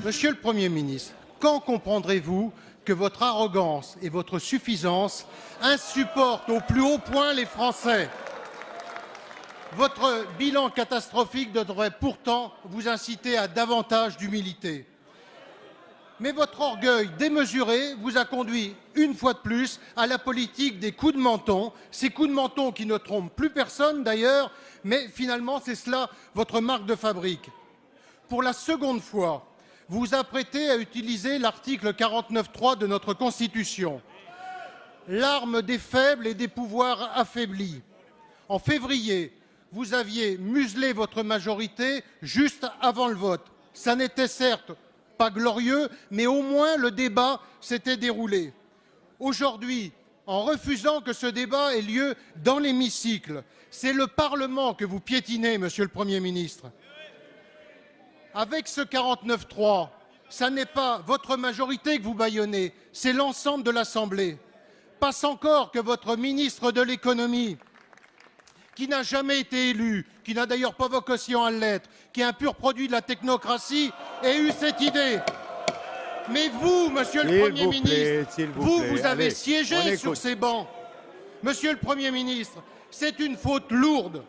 Monsieur le Premier ministre, quand comprendrez-vous que votre arrogance et votre suffisance insupportent au plus haut point les Français? Votre bilan catastrophique devrait pourtant vous inciter à davantage d'humilité. Mais votre orgueil démesuré vous a conduit, une fois de plus, à la politique des coups de menton, ces coups de menton qui ne trompent plus personne d'ailleurs, mais finalement c'est cela votre marque de fabrique. Pour la seconde fois, vous vous apprêtez à utiliser l'article 49.3 de notre Constitution, l'arme des faibles et des pouvoirs affaiblis. En février, vous aviez muselé votre majorité juste avant le vote. Ça n'était certes pas glorieux, mais au moins le débat s'était déroulé. Aujourd'hui, en refusant que ce débat ait lieu dans l'hémicycle, c'est le Parlement que vous piétinez, Monsieur le Premier ministre. Avec ce 49.3, ça n'est pas votre majorité que vous bâillonnez, c'est l'ensemble de l'Assemblée. Passe encore que votre ministre de l'économie, qui n'a jamais été élu, qui n'a d'ailleurs pas vocation à l'être, qui est un pur produit de la technocratie, ait eu cette idée. Mais vous, Monsieur le Premier ministre, vous avez siégé sur ces bancs. Monsieur le Premier ministre, c'est une faute lourde,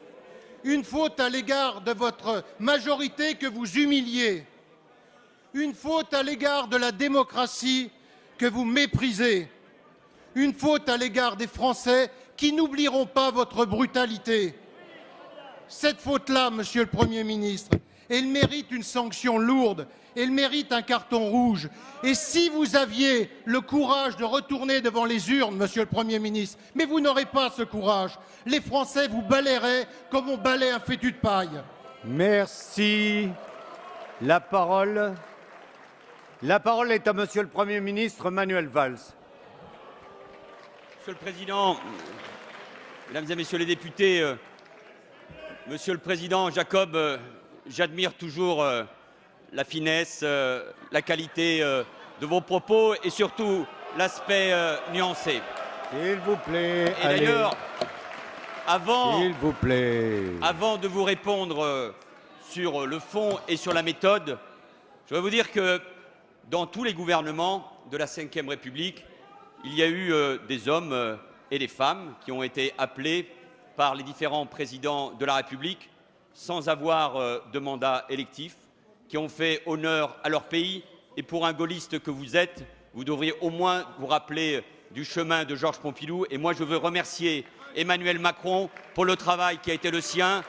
une faute à l'égard de votre majorité que vous humiliez, une faute à l'égard de la démocratie que vous méprisez, une faute à l'égard des Français qui n'oublieront pas votre brutalité. Cette faute-là, Monsieur le Premier ministre, elle mérite une sanction lourde, elle mérite un carton rouge. Et si vous aviez le courage de retourner devant les urnes, Monsieur le Premier ministre, mais vous n'aurez pas ce courage, les Français vous balayeraient comme on balaie un fétu de paille. Merci. La parole est à Monsieur le Premier ministre Manuel Valls. Monsieur le Président, Mesdames et Messieurs les députés, Monsieur le Président Jacob, j'admire toujours la finesse, la qualité de vos propos et surtout l'aspect nuancé. S'il vous plaît, et d'ailleurs, avant de vous répondre sur le fond et sur la méthode, je vais vous dire que dans tous les gouvernements de la Ve République, il y a eu des hommes et des femmes qui ont été appelés par les différents présidents de la République sans avoir de mandat électif, qui ont fait honneur à leur pays. Et pour un gaulliste que vous êtes, vous devriez au moins vous rappeler du chemin de Georges Pompidou. Et moi, je veux remercier Emmanuel Macron pour le travail qui a été le sien,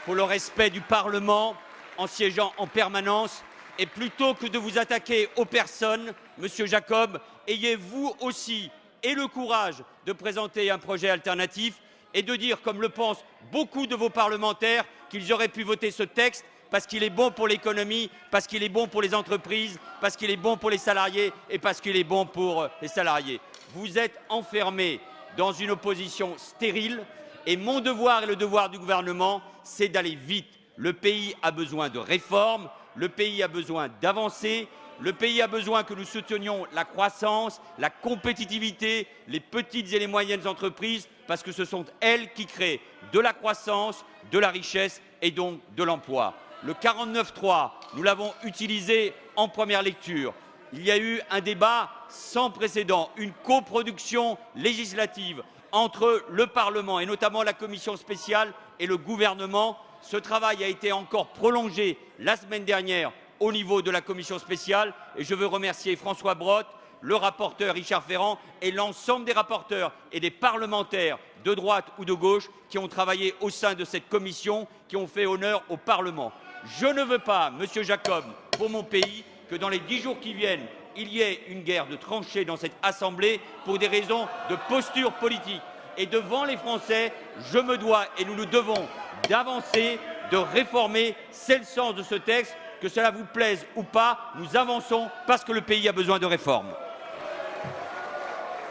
pour le respect du Parlement en siégeant en permanence. Et plutôt que de vous attaquer aux personnes, Monsieur Jacob, ayez vous aussi et le courage de présenter un projet alternatif et de dire, comme le pensent beaucoup de vos parlementaires, qu'ils auraient pu voter ce texte parce qu'il est bon pour l'économie, parce qu'il est bon pour les entreprises, parce qu'il est bon pour les salariés et parce qu'il est bon pour les salariés. Vous êtes enfermés dans une opposition stérile et mon devoir et le devoir du gouvernement, c'est d'aller vite. Le pays a besoin de réformes, le pays a besoin d'avancer, le pays a besoin que nous soutenions la croissance, la compétitivité, les petites et les moyennes entreprises, parce que ce sont elles qui créent de la croissance, de la richesse et donc de l'emploi. Le 49.3, nous l'avons utilisé en première lecture. Il y a eu un débat sans précédent, une coproduction législative entre le Parlement et notamment la commission spéciale et le gouvernement. Ce travail a été encore prolongé la semaine dernière au niveau de la commission spéciale et je veux remercier François Brottes, le rapporteur Richard Ferrand et l'ensemble des rapporteurs et des parlementaires de droite ou de gauche qui ont travaillé au sein de cette commission, qui ont fait honneur au Parlement. Je ne veux pas, Monsieur Jacob, pour mon pays, que dans les 10 jours qui viennent, il y ait une guerre de tranchées dans cette Assemblée pour des raisons de posture politique. Et devant les Français, je me dois et nous nous devons d'avancer, de réformer. C'est le sens de ce texte. Que cela vous plaise ou pas, nous avançons parce que le pays a besoin de réformes.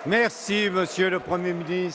Merci, Monsieur le Premier ministre.